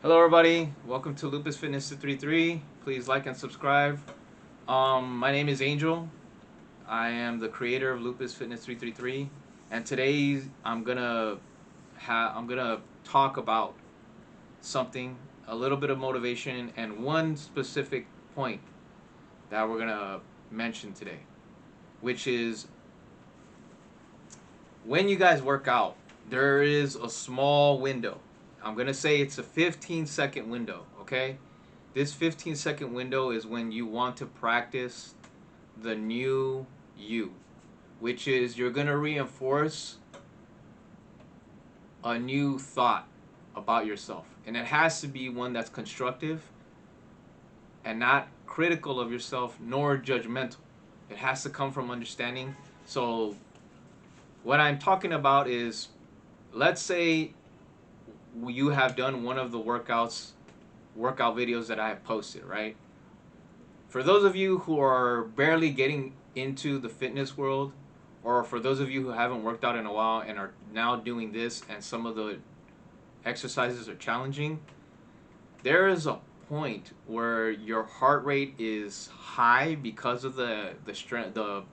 Hello everybody, welcome to Lupus Fitness 233. Please like and subscribe. My name is Angel. I am the creator of Lupus Fitness 333, and today I'm gonna talk about something, a little bit of motivation, and one specific point that we're gonna mention today, which is when you guys work out, there is a small window. I'm gonna say it's a 15-second window, okay? This 15-second window is when you want to practice the new you, which is you're going to reinforce a new thought about yourself. And it has to be one that's constructive and not critical of yourself nor judgmental. It has to come from understanding. So, what I'm talking about is, let's say you have done one of the workout videos that I have posted, right? For those of you who are barely getting into the fitness world, or for those of you who haven't worked out in a while and are now doing this and some of the exercises are challenging, there is a point where your heart rate is high because of the strength, the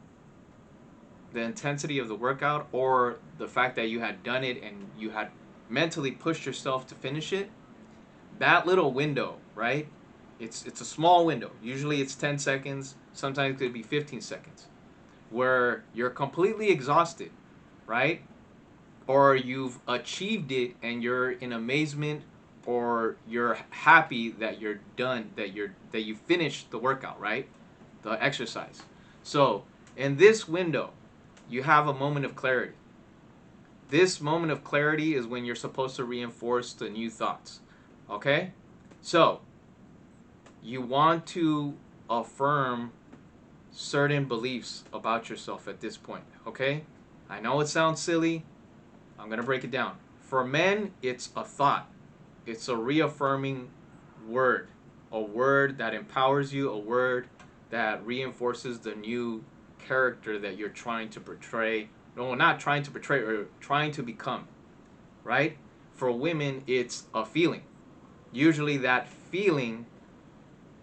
intensity of the workout, or the fact that you had done it and you had mentally pushed yourself to finish it. That little window, right? It's a small window. Usually it's 10 seconds, sometimes it could be 15 seconds, where you're completely exhausted, right? Or you've achieved it and you're in amazement, or you're happy that you're done, that you finished the workout, right? The exercise. So, in this window, you have a moment of clarity. This moment of clarity is when you're supposed to reinforce the new thoughts. Okay? So, you want to affirm certain beliefs about yourself at this point, okay? I know it sounds silly. I'm going to break it down. For men, it's a thought. It's a reaffirming word. A word that empowers you, a word that reinforces the new character that you're trying to portray. No, not trying to portray, or trying to become, right? For women, it's a feeling. Usually that feeling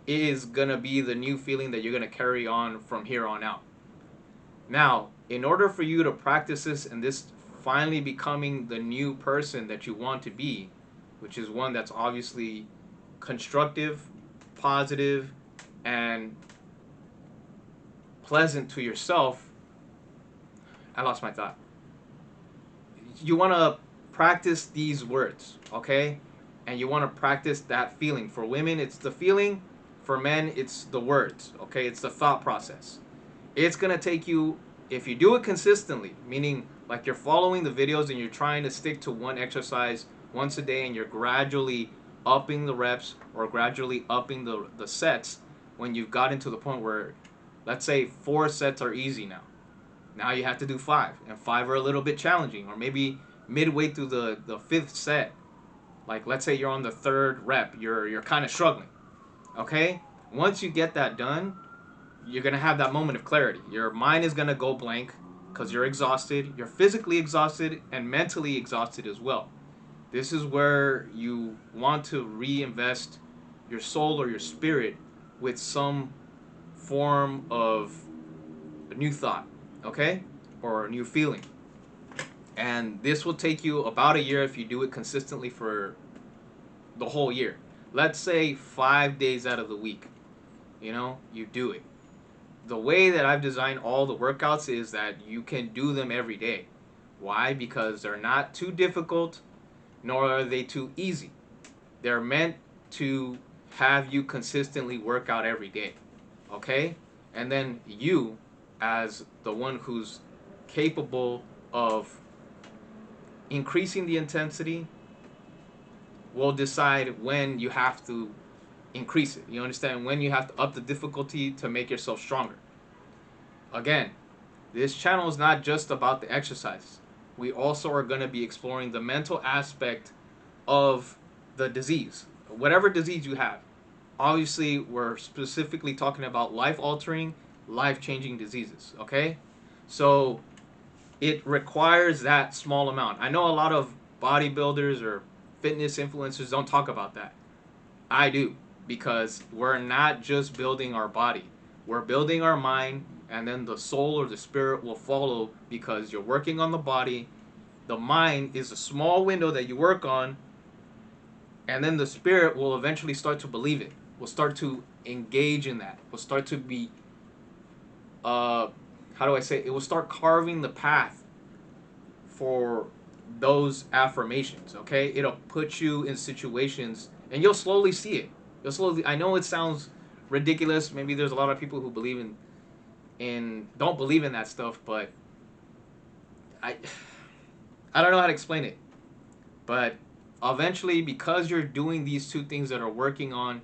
is going to be the new feeling that you're going to carry on from here on out. Now, in order for you to practice this and this finally becoming the new person that you want to be, which is one that's obviously constructive, positive, and pleasant to yourself, I lost my thought. You want to practice these words, okay? And you want to practice that feeling. For women, it's the feeling. For men, it's the words, okay? It's the thought process. It's going to take you, if you do it consistently, meaning like you're following the videos and you're trying to stick to one exercise once a day and you're gradually upping the reps or gradually upping the sets, when you've gotten to the point where, let's say 4 sets are easy now. Now you have to do 5, and 5 are a little bit challenging, or maybe midway through the 5th set, like let's say you're on the 3rd rep, you're kind of struggling, okay? Once you get that done, you're going to have that moment of clarity. Your mind is going to go blank because you're exhausted. You're physically exhausted and mentally exhausted as well. This is where you want to reinvest your soul or your spirit with some form of a new thought, okay? Or a new feeling. And this will take you about a year if you do it consistently for the whole year. Let's say 5 days out of the week, you do it. The way that I've designed all the workouts is that you can do them every day. Why? Because they're not too difficult, nor are they too easy. They're meant to have you consistently work out every day. Okay? And then you, as the one who's capable of increasing the intensity, will decide when you have to increase it. You understand? When you have to up the difficulty to make yourself stronger. Again, this channel is not just about the exercise. We also are going to be exploring the mental aspect of the disease, whatever disease you have. Obviously, we're specifically talking about life-altering, life-changing diseases, okay? So it requires that small amount. I know a lot of bodybuilders or fitness influencers don't talk about that. I do, because we're not just building our body, we're building our mind, and then the soul or the spirit will follow, because you're working on the body. The mind is a small window that you work on, and then the spirit will eventually start to believe it. Will start to engage in that. Will start to be, how do I say? It will start carving the path for those affirmations. Okay, it'll put you in situations, and you'll slowly see it. You'll slowly. I know it sounds ridiculous. Maybe there's a lot of people who believe in don't believe in that stuff, but I I don't know how to explain it. But eventually, because you're doing these two things that are working on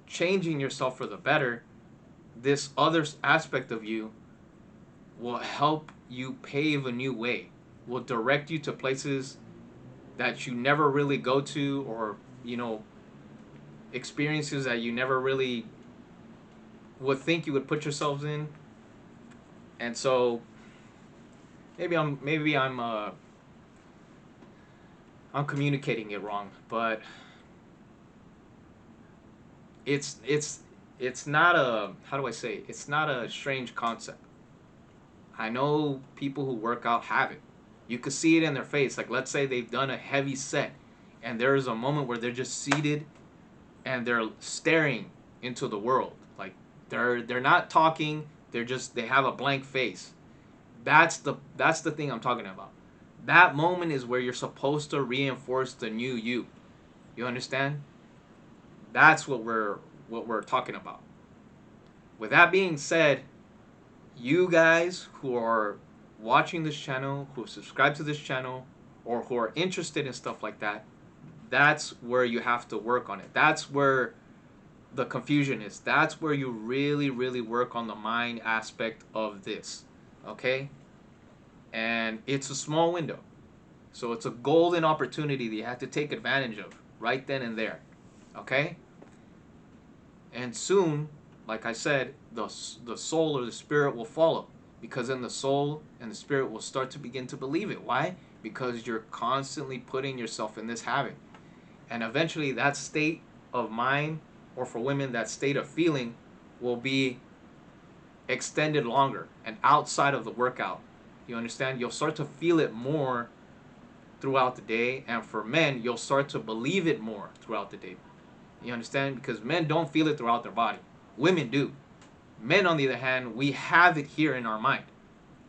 changing yourself for the better, this other aspect of you will help you pave a new way, will direct you to places that you never really go to, or, experiences that you never really would think you would put yourselves in. And so maybe I'm communicating it wrong, but it's not a, how do I say, it's not a strange concept. I know people who work out have it. You could see it in their face. Like, let's say they've done a heavy set, and there's a moment where they're just seated and they're staring into the world. Like, they're not talking. They have a blank face. That's the thing I'm talking about. That moment is where you're supposed to reinforce the new you. You understand? That's what we're talking about. With that being said, you guys who are watching this channel, who subscribe to this channel, or who are interested in stuff like that, that's where you have to work on it. That's where the confusion is. That's where you really, really work on the mind aspect of this. Okay? And it's a small window. So it's a golden opportunity that you have to take advantage of right then and there. Okay? And soon, like I said, the soul or the spirit will follow, because then the soul and the spirit will start to begin to believe it. Why? Because you're constantly putting yourself in this habit. And eventually that state of mind, or for women, that state of feeling, will be extended longer and outside of the workout. You understand? You'll start to feel it more throughout the day. And for men, you'll start to believe it more throughout the day. You understand? Because men don't feel it throughout their body. Women do. Men, on the other hand, we have it here in our mind.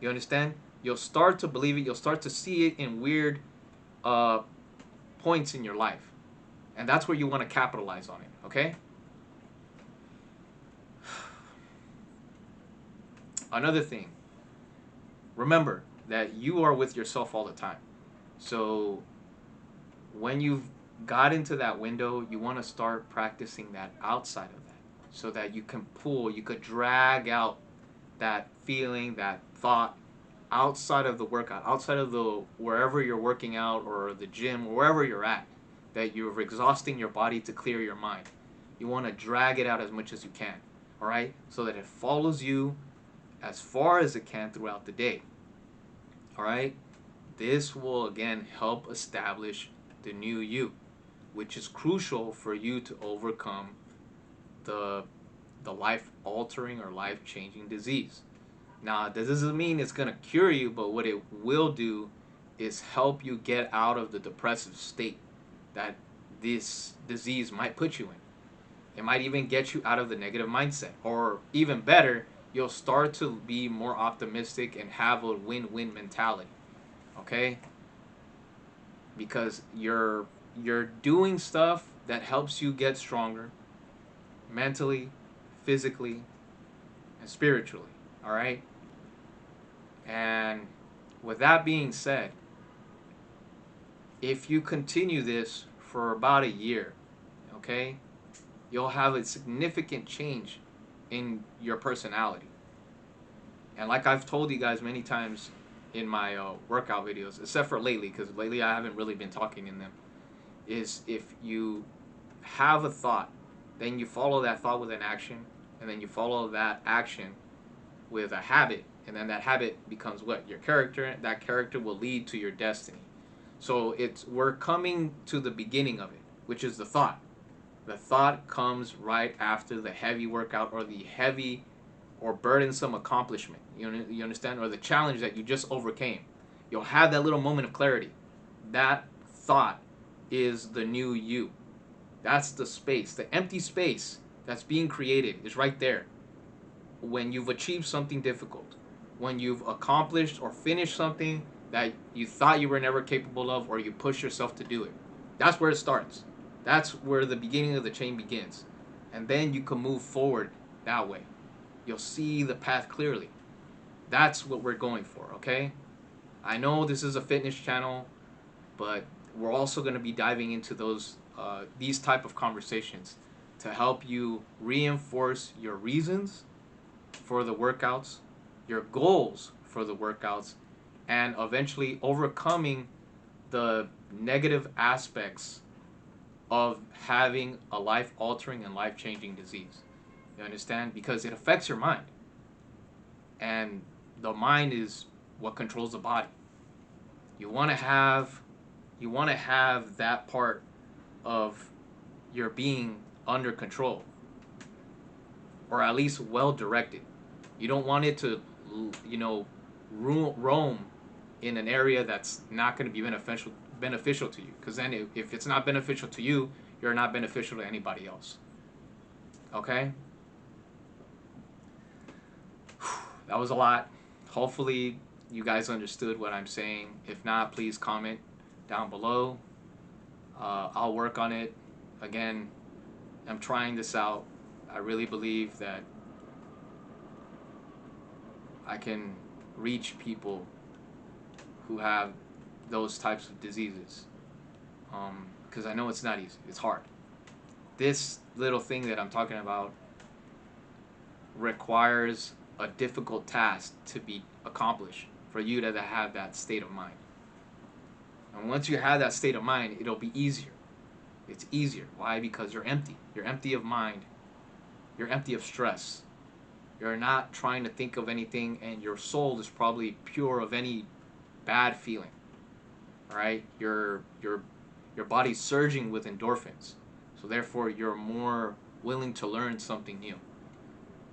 You understand? You'll start to believe it. You'll start to see it in weird points in your life. And that's where you want to capitalize on it. Okay? Another thing. Remember that you are with yourself all the time. So when you've got into that window, you want to start practicing that outside of that, so that you could drag out that feeling, that thought outside of the workout, outside of the wherever you're working out, or the gym, or wherever you're at, that you're exhausting your body to clear your mind. You want to drag it out as much as you can, all right? So that it follows you as far as it can throughout the day, all right? This will, again, help establish the new you, which is crucial for you to overcome the life-altering or life-changing disease. Now, this doesn't mean it's going to cure you, but what it will do is help you get out of the depressive state that this disease might put you in. It might even get you out of the negative mindset. Or even better, you'll start to be more optimistic and have a win-win mentality. Okay? Because you're doing stuff that helps you get stronger mentally, physically, and spiritually. All right? And with that being said, if you continue this for about a year, okay, you'll have a significant change in your personality. And like I've told you guys many times in my workout videos, except for lately, because lately I haven't really been talking in them, is if you have a thought, then you follow that thought with an action, and then you follow that action with a habit, and then that habit becomes what? Your character. That character will lead to your destiny. So we're coming to the beginning of it, which is the thought. The thought comes right after the heavy workout or the heavy or burdensome accomplishment. You understand? Or the challenge that you just overcame. You'll have that little moment of clarity. That thought is the new you. That's the space. The empty space that's being created is right there. When you've achieved something difficult, when you've accomplished or finished something that you thought you were never capable of, or you push yourself to do it. That's where it starts. That's where the beginning of the chain begins. And then you can move forward that way. You'll see the path clearly. That's what we're going for, okay? I know this is a fitness channel, but we're also going to be diving into these type of conversations to help you reinforce your reasons for the workouts, your goals for the workouts, and eventually overcoming the negative aspects of having a life-altering and life-changing disease. You understand? Because it affects your mind. And the mind is what controls the body. You want to have that part of your being under control, or at least well directed. You don't want it to, roam in an area that's not going to be beneficial to you. Because then, if it's not beneficial to you, you're not beneficial to anybody else. Okay? That was a lot. Hopefully, you guys understood what I'm saying. If not, please comment down below. I'll work on it. Again, I'm trying this out. I really believe that I can reach people who have those types of diseases. Because I know it's not easy. It's hard. This little thing that I'm talking about requires a difficult task to be accomplished for you to have that state of mind. And once you have that state of mind, it'll be easier. It's easier. Why? Because you're empty. You're empty of mind. You're empty of stress. You're not trying to think of anything, and your soul is probably pure of any bad feeling. All right? Your body's surging with endorphins. So therefore, you're more willing to learn something new.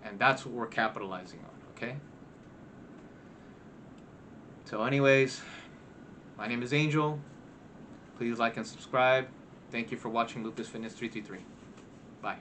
And that's what we're capitalizing on, okay? So anyways, my name is Angel. Please like and subscribe. Thank you for watching Lupus Fitness 333. Bye.